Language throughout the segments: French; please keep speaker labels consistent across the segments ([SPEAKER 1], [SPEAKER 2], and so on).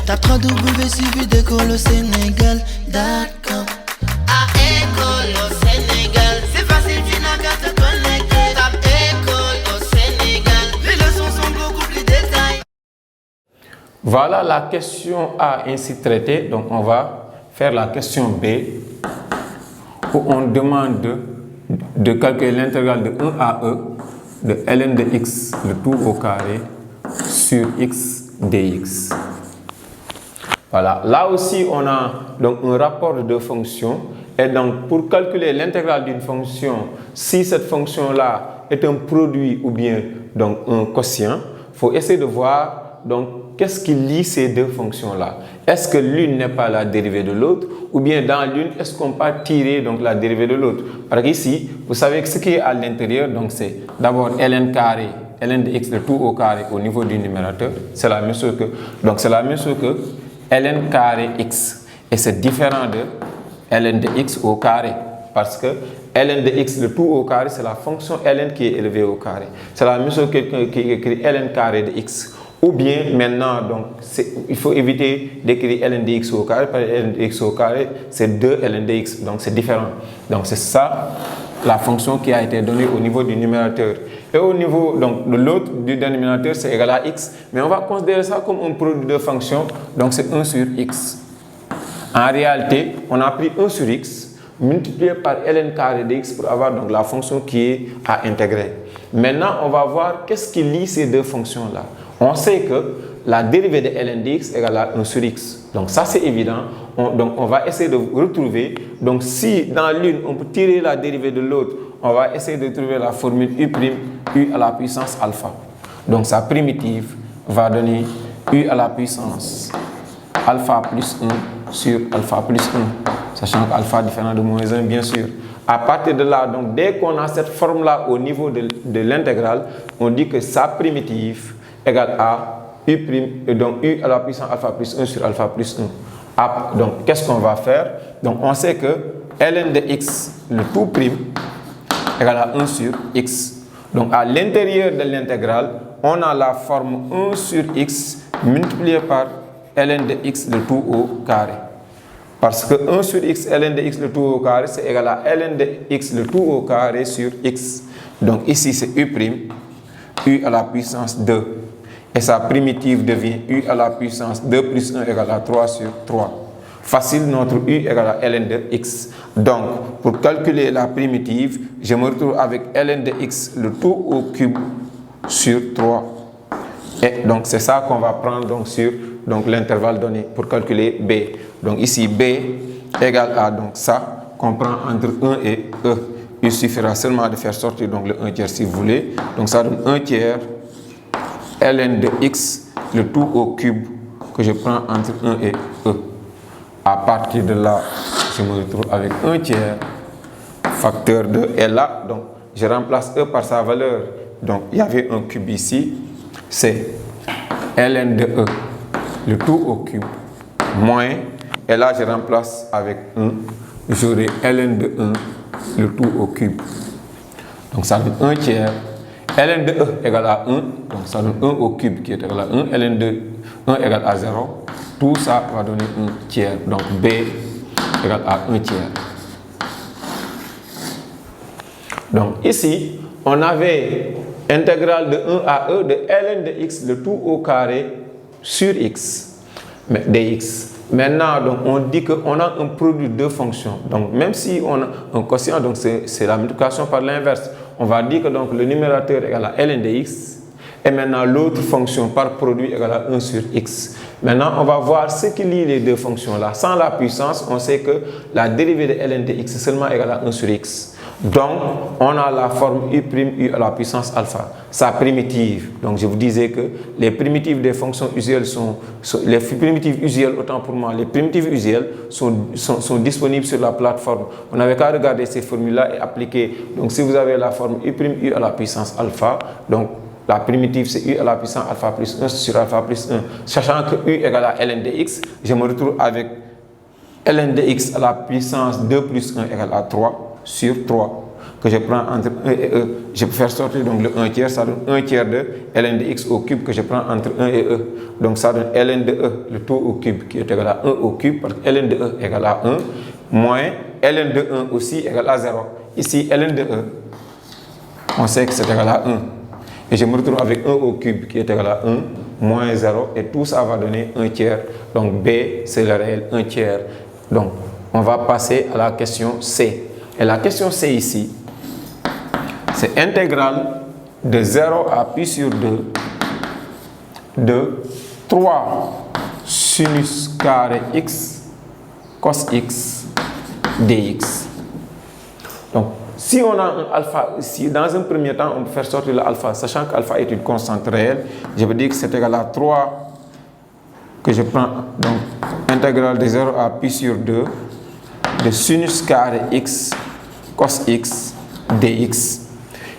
[SPEAKER 1] Tape www.suividécole-au-sénégal.com. À école au Sénégal, c'est facile, tu n'as qu'à te connecter. Tape école au Sénégal, les leçons sont beaucoup plus détaillées.
[SPEAKER 2] Voilà la question A ainsi traitée. Donc on va faire la question B où on demande de calculer l'intégrale de 1 à E de ln de x le tout au carré sur x dx. Voilà, là aussi on a donc un rapport de deux fonctions et donc pour calculer l'intégrale d'une fonction, si cette fonction là est un produit ou bien donc un quotient, il faut essayer de voir donc qu'est-ce qui lie ces deux fonctions là. Est-ce que l'une n'est pas la dérivée de l'autre ou bien dans l'une est-ce qu'on peut tirer donc la dérivée de l'autre. Parce qu'ici vous savez que ce qui est à l'intérieur donc c'est d'abord ln carré ln de x le tout au carré au niveau du numérateur, c'est la même chose que ln carré x et c'est différent de ln de x au carré parce que ln de x le tout au carré c'est la fonction ln qui est élevée au carré. C'est la même chose que quelqu'un qui écrit ln carré de x. Ou bien maintenant, donc, il faut éviter d'écrire ln de x au carré, parce que ln de x au carré, c'est 2 ln de x, donc c'est différent. Donc c'est ça la fonction qui a été donnée au niveau du numérateur. Et au niveau donc, de l'autre du dénominateur, c'est égal à x, mais on va considérer ça comme un produit de fonction, donc c'est 1 sur x. En réalité, on a pris 1 sur x, multiplié par ln carré de x pour avoir donc, la fonction qui est à intégrer. Maintenant, on va voir qu'est-ce qui lie ces deux fonctions-là. On sait que la dérivée de ln de x égale à 1 sur x. Donc ça c'est évident. Donc on va essayer de retrouver. Donc si dans l'une on peut tirer la dérivée de l'autre, on va essayer de trouver la formule u' u à la puissance alpha. Donc sa primitive va donner u à la puissance alpha plus 1 sur alpha plus 1. Sachant qu'alpha est différent de moins 1 bien sûr. À partir de là, donc dès qu'on a cette forme-là au niveau de l'intégrale, on dit que sa primitive égale à u', et donc u à la puissance alpha plus 1 sur alpha plus 1. Donc, qu'est-ce qu'on va faire? Donc, on sait que ln de x, le tout prime, égale à 1 sur x. Donc, à l'intérieur de l'intégrale, on a la forme 1 sur x multiplié par ln de x, le tout au carré. Parce que 1 sur x, ln de x, le tout au carré, c'est égal à ln de x, le tout au carré sur x. Donc, ici, c'est u', u à la puissance 2. Et sa primitive devient u à la puissance 2 plus 1 égale à 3 sur 3. Facile, notre u égale à ln de x. Donc, pour calculer la primitive, je me retrouve avec ln de x, le tout au cube sur 3. Et donc, c'est ça qu'on va prendre donc, sur l'intervalle donné pour calculer b. Donc, ici, b égale à donc, ça qu'on prend entre 1 et e. Il suffira seulement de faire sortir donc, le 1 tiers si vous voulez. Donc, ça donne 1 tiers ln de x, le tout au cube que je prends entre 1 et e. À partir de là, je me retrouve avec 1 tiers facteur de et là, donc je remplace e par sa valeur. Donc il y avait un cube ici, c'est ln de e, le tout au cube, moins, et là je remplace avec 1, j'aurai ln de 1, le tout au cube. Donc ça donne 1 tiers. ln de e égale à 1, donc ça donne 1 au cube qui est égal à 1, ln de 1 égale à 0, tout ça va donner 1 tiers, donc b égale à 1 tiers. Donc ici, on avait intégrale de 1 à e de ln de x, le tout au carré sur x, dx. Maintenant, donc, on dit qu'on a un produit de fonctions. Donc, même si on a un quotient, donc c'est la multiplication par l'inverse. On va dire que donc, le numérateur est égal à ln de x. Et maintenant, l'autre fonction par produit est égal à 1 sur x. Maintenant, on va voir ce qui lie les deux fonctions-là. Sans la puissance, on sait que la dérivée de ln de x est seulement égale à 1 sur x. Donc, on a la forme u' u à la puissance alpha, sa primitive. Donc, je vous disais que les primitives des fonctions usuelles les primitives usuelles, autant pour moi, les primitives usuelles sont disponibles sur la plateforme. On n'avait qu'à regarder ces formules-là et appliquer. Donc, si vous avez la forme u' u à la puissance alpha, donc la primitive c'est u à la puissance alpha plus 1 sur alpha plus 1. Sachant que u égale à ln de x, je me retrouve avec ln de x à la puissance 2 plus 1 égale à 3 sur 3. que je prends entre 1 et E, je peux faire sortir donc le 1 tiers, ça donne 1 tiers de ln de x au cube que je prends entre 1 et E. Donc ça donne ln de E, le tout au cube, qui est égal à 1 au cube, parce que ln de E égale à 1, moins ln de 1 aussi égale à 0. Ici, ln de E, on sait que c'est égal à 1. Et je me retrouve avec 1 au cube qui est égal à 1, moins 0, et tout ça va donner 1 tiers. Donc B, c'est le réel 1 tiers. Donc, on va passer à la question C. Et la question C ici, c'est intégrale de 0 à pi sur 2 de 3 sinus carré x cos x dx. Donc, si on a un alpha ici, dans un premier temps, on peut faire sortir l'alpha, sachant que alpha est une constante réelle. Je veux dire que c'est égal à 3 que je prends, donc intégrale de 0 à pi sur 2 de sinus carré x cos x dx.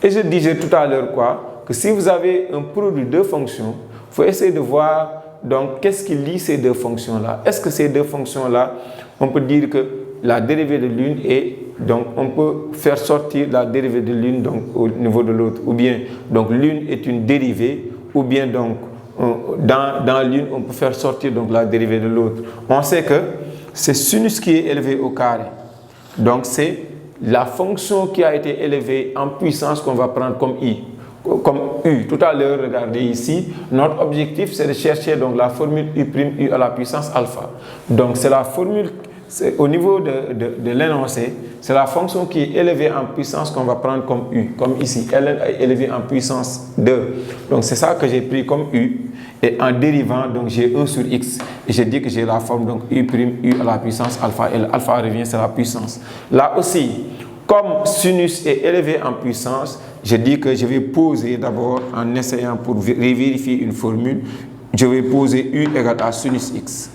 [SPEAKER 2] Et je disais tout à l'heure quoi, que si vous avez un produit de fonctions, il faut essayer de voir donc qu'est-ce qui lie ces deux fonctions-là. Est-ce que ces deux fonctions-là, on peut dire que la dérivée de l'une est, donc on peut faire sortir la dérivée de l'une donc au niveau de l'autre, ou bien donc l'une est une dérivée, ou bien donc dans l'une on peut faire sortir donc la dérivée de l'autre. On sait que c'est sinus qui est élevé au carré, donc c'est la fonction qui a été élevée en puissance qu'on va prendre comme i, comme u. Tout à l'heure, regardez ici, notre objectif c'est de chercher donc la formule u' à la puissance alpha. Donc c'est la formule, au niveau de l'énoncé, c'est la fonction qui est élevée en puissance qu'on va prendre comme u, comme ici, ln est élevée en puissance 2. Donc c'est ça que j'ai pris comme u, et en dérivant, donc j'ai 1 sur x, et j'ai dit que j'ai la forme donc u' à la puissance alpha, et l'alpha revient, c'est la puissance. Là aussi, comme sinus est élevé en puissance, je dis que je vais poser d'abord, en essayant pour vérifier une formule, je vais poser u égale à sinus x.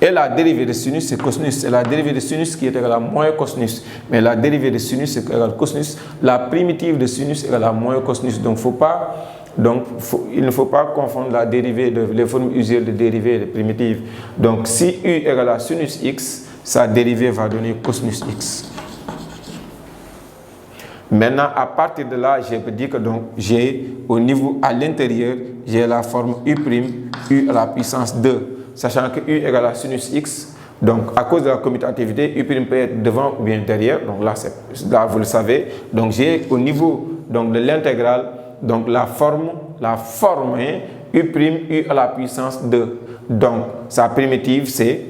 [SPEAKER 2] Et la dérivée de sinus, c'est cosinus. C'est la dérivée de sinus qui est égale à moins cosinus. Mais la dérivée de sinus, c'est égale à cosinus. La primitive de sinus est égale à moins cosinus. Donc, il ne faut pas confondre la dérivée les formules usuelles de dérivée et de primitive. Donc, si u égale à sinus x, sa dérivée va donner cosinus x. Maintenant, à partir de là, je peux dire que donc j'ai au niveau à l'intérieur, j'ai la forme u' à la puissance 2. Sachant que u égale à sinus x, donc à cause de la commutativité, u' peut être devant ou bien derrière, donc là vous le savez. Donc j'ai au niveau donc, de l'intégrale, donc la forme est u' à la puissance 2. Donc sa primitive c'est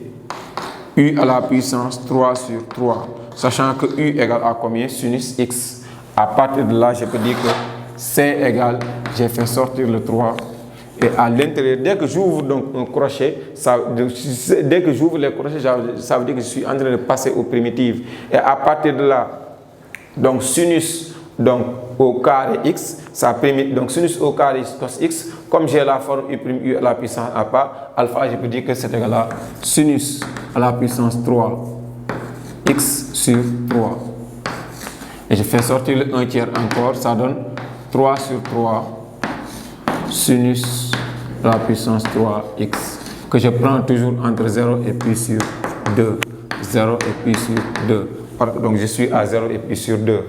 [SPEAKER 2] u à la puissance 3 sur 3, sachant que u égale à combien? Sinus x. À partir de là, je peux dire que c égale, j'ai fait sortir le 3. Et à l'intérieur, dès que j'ouvre donc un crochet, dès que j'ouvre les crochets, ça veut dire que je suis en train de passer aux primitives. Et à partir de là, donc sinus donc au carré x, ça permet donc sinus au carré cos x, comme j'ai la forme u' à la puissance alpha, je peux dire que c'est égal à sinus à la puissance 3 x sur 3. Et je fais sortir le 1 tiers encore, ça donne 3 sur 3 sinus à la puissance 3x, que je prends toujours entre 0 et pi sur 2. 0 et pi sur 2. Donc je suis à 0 et pi sur 2.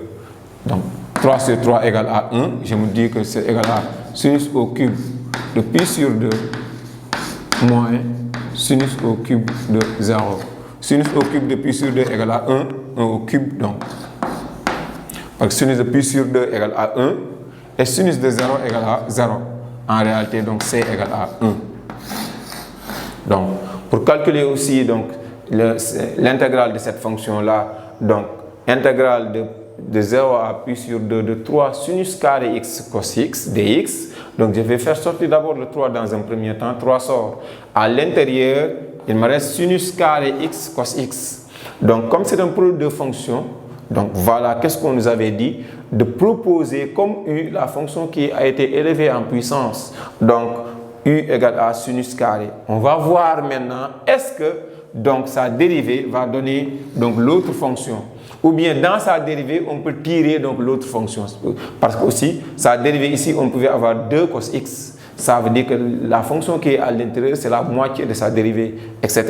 [SPEAKER 2] Donc 3 sur 3 égale à 1. Je me dis que c'est égal à sinus au cube de pi sur 2 moins sinus au cube de 0. Sinus au cube de pi sur 2 égale à 1 au cube donc. Parce que sinus de pi sur 2 égale à 1 et sinus de 0 égale à 0. En réalité, donc c égale à 1. Donc, pour calculer aussi donc l'intégrale de cette fonction-là, donc intégrale de 0 à pi sur 2 de 3 sinus carré x cos x dx. Donc, je vais faire sortir d'abord le 3 dans un premier temps. 3 sort. À l'intérieur, il me reste sinus carré x cos x. Donc, comme c'est un produit de fonctions, donc voilà, qu'est-ce qu'on nous avait dit? De proposer comme u la fonction qui a été élevée en puissance. Donc u égale à sinus carré. On va voir maintenant, est-ce que donc sa dérivée va donner donc l'autre fonction, ou bien dans sa dérivée on peut tirer donc l'autre fonction, parce que aussi sa dérivée ici on pouvait avoir 2 cos x. Ça veut dire que la fonction qui est à l'intérieur c'est la moitié de sa dérivée, etc.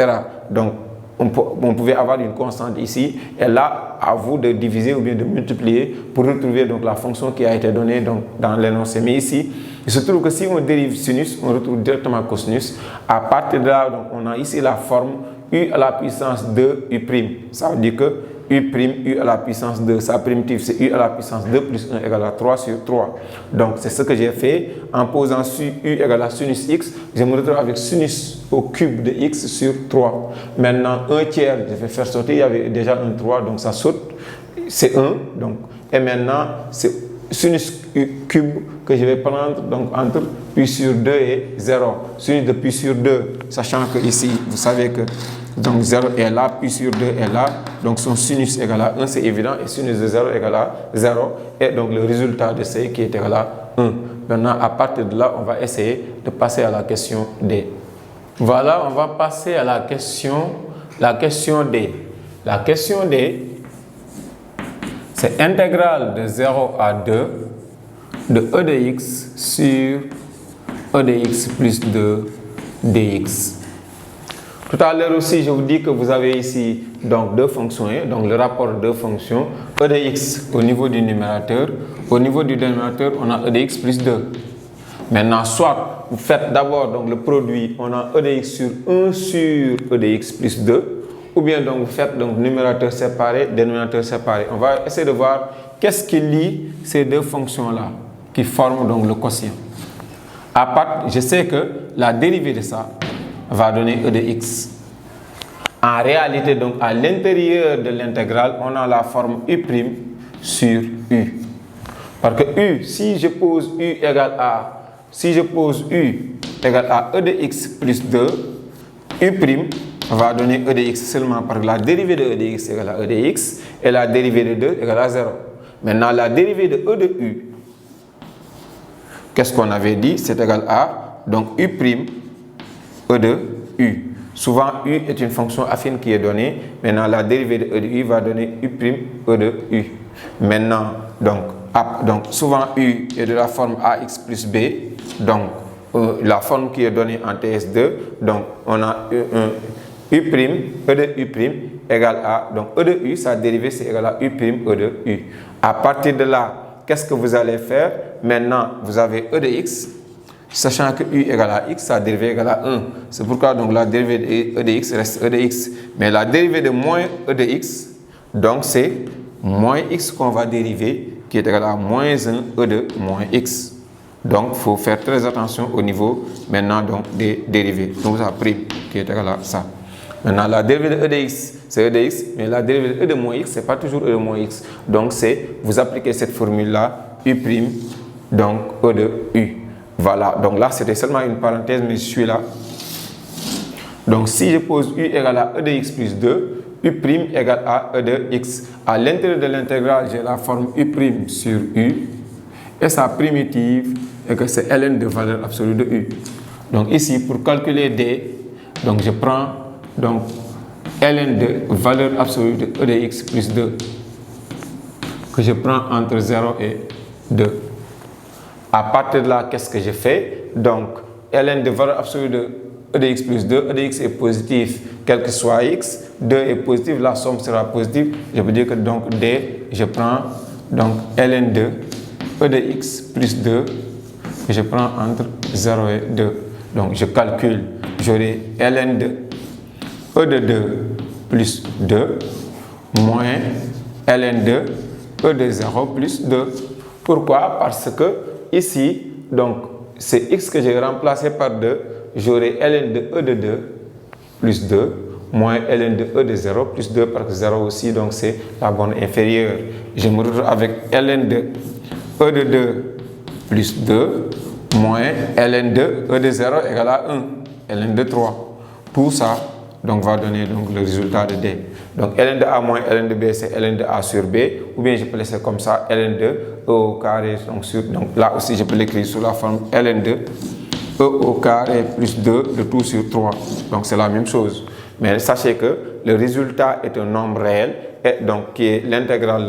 [SPEAKER 2] Donc on pouvait avoir une constante ici, et là, à vous de diviser ou bien de multiplier pour retrouver donc la fonction qui a été donnée donc, dans l'énoncé. Mais ici, il se trouve que si on dérive sinus, on retrouve directement cosinus. À partir de là, donc, on a ici la forme u à la puissance 2 u'. Ça veut dire que u' à la puissance 2, sa primitive c'est u à la puissance 2 plus 1 égale à 3 sur 3. Donc c'est ce que j'ai fait en posant sur u égale à sinus x, je me retrouve avec sinus au cube de x sur 3. Maintenant 1 tiers, je vais faire sauter, il y avait déjà un 3, donc ça saute, c'est 1. Donc, et maintenant c'est sinus cube que je vais prendre donc entre pi sur 2 et 0. Sinus de pi sur 2, sachant que ici vous savez que donc 0 est là, pi sur 2 est là, donc son sinus égale à 1, c'est évident, et sinus de 0 égale à 0, et donc le résultat de C qui est égal à 1. Maintenant, à partir de là, on va essayer de passer à la question D. Voilà, on va passer à la question D. La question D, c'est intégrale de 0 à 2 de e de x sur e de x plus 2 dx. Tout à l'heure aussi, je vous dis que vous avez ici donc deux fonctions, donc le rapport de deux fonctions, e de x au niveau du numérateur. Au niveau du dénominateur, on a e de x plus 2. Maintenant, soit vous faites d'abord donc le produit, on a e de x sur 1 sur e de x plus 2, ou bien donc vous faites donc numérateur séparé, dénominateur séparé. On va essayer de voir qu'est-ce qui lie ces deux fonctions-là, qui forment donc le quotient. À part, je sais que la dérivée de ça va donner e de x. En réalité, donc, à l'intérieur de l'intégrale, on a la forme u' sur u. Parce que u, si je pose u égale à e de x plus 2, u' va donner e de x seulement parce que la dérivée de e de x égale à e de x et la dérivée de 2 égale à 0. Maintenant, la dérivée de e de u, qu'est-ce qu'on avait dit? C'est égal à, donc, u' e de u. Souvent, u est une fonction affine qui est donnée. Maintenant, la dérivée de e de u va donner u' e de u. Maintenant, donc souvent, u est de la forme ax plus b. Donc, la forme qui est donnée en TS2. Donc, on a u', e de u' égale à, donc e de u, sa dérivée, c'est égal à u' e de u. À partir de là, qu'est-ce que vous allez faire? Maintenant, vous avez e de x. Sachant que u égale à x, sa dérivée égale à 1. C'est pourquoi donc la dérivée de e de x reste e de x. Mais la dérivée de moins e de x, donc c'est moins x qu'on va dériver, qui est égal à moins 1 e de moins x. Donc il faut faire très attention au niveau maintenant donc, des dérivés. Donc ça prime qui est égal à ça. Maintenant la dérivée de e de x, c'est e de x, mais la dérivée de e de moins x, c'est pas toujours e de moins x. Donc c'est, vous appliquez cette formule-là, u', donc e de u. Voilà, donc là c'était seulement une parenthèse, mais je suis là. Donc si je pose u égale à e de x plus 2, u' égale à e de x. À l'intérieur de l'intégrale, j'ai la forme u' sur u, et sa primitive est que c'est ln de valeur absolue de u. Donc ici, pour calculer d, donc je prends donc ln de valeur absolue de e de x plus 2, que je prends entre 0 et 2. À partir de là, qu'est-ce que je fais? Donc, ln de valeur absolue de e de x plus 2, e de x est positif, quel que soit x, 2 est positif, la somme sera positive. Je peux dire que donc d, je prends donc ln de e de x plus 2, que je prends entre 0 et 2. Donc, je calcule, j'aurai ln de e de 2 plus 2 moins ln de e de 0 plus 2. Pourquoi? Parce que ici, donc, c'est x que j'ai remplacé par 2. J'aurai ln de e de 2 plus 2 moins ln de e de 0 plus 2 parce que 0 aussi, donc c'est la borne inférieure. Je me retrouve avec ln de e de 2 plus 2 moins ln de e de 0 égale à 1. Ln de 3. Tout ça donc, va donner donc, le résultat de D. Donc ln de A moins ln de B, c'est ln de A sur B. Ou bien je peux laisser comme ça, ln de E au carré. Donc là aussi, je peux l'écrire sous la forme ln de E au carré plus 2 de tout sur 3. Donc c'est la même chose. Mais sachez que le résultat est un nombre réel, et donc qui est l'intégrale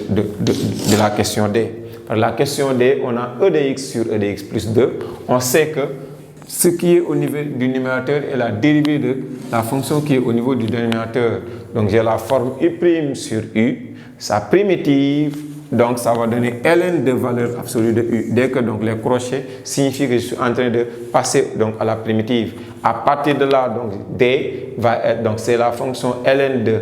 [SPEAKER 2] de la question D. Par la question D, on a e de x sur e de x plus 2. On sait que ce qui est au niveau du numérateur est la dérivée de la fonction qui est au niveau du dénominateur. Donc j'ai la forme U' sur U, sa primitive, donc ça va donner ln de valeur absolue de U. Dès que donc les crochets signifient que je suis en train de passer donc à la primitive. À partir de là, donc D va être, donc c'est la fonction ln de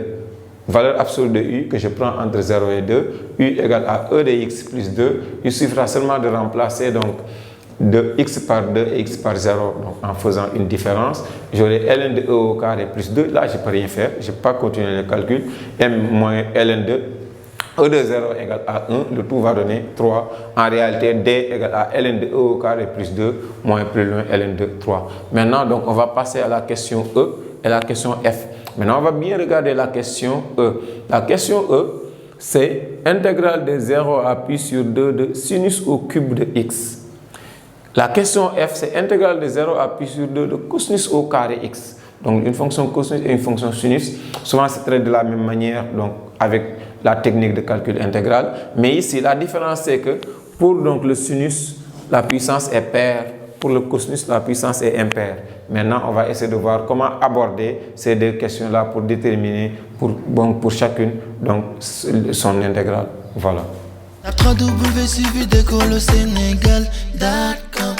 [SPEAKER 2] valeur absolue de U que je prends entre 0 et 2, U égale à E de x plus 2. Il suffira seulement de remplacer donc de x par 2 et x par 0, donc en faisant une différence, j'aurai ln de E au carré plus 2, là je ne peux rien faire, je ne peux pas continuer le calcul, m moins ln de E de 0 égale à 1, le tout va donner 3, en réalité D égale à ln de E au carré plus 2, moins plus loin ln de 3. Maintenant donc on va passer à la question E et la question F. Maintenant on va bien regarder la question E. La question E, c'est intégrale de 0 à pi sur 2 de sinus au cube de x. La question F, c'est intégrale de 0 à pi sur 2 de cosinus au carré x. Donc une fonction cosinus et une fonction sinus, souvent c'est traité de la même manière, donc avec la technique de calcul intégral. Mais ici, la différence c'est que pour donc le sinus, la puissance est paire. Pour le cosinus, la puissance est impaire. Maintenant, on va essayer de voir comment aborder ces deux questions-là pour déterminer pour chacune donc, son intégrale. Voilà.
[SPEAKER 1] La 3W suivi d'école au Sénégal, d'accord.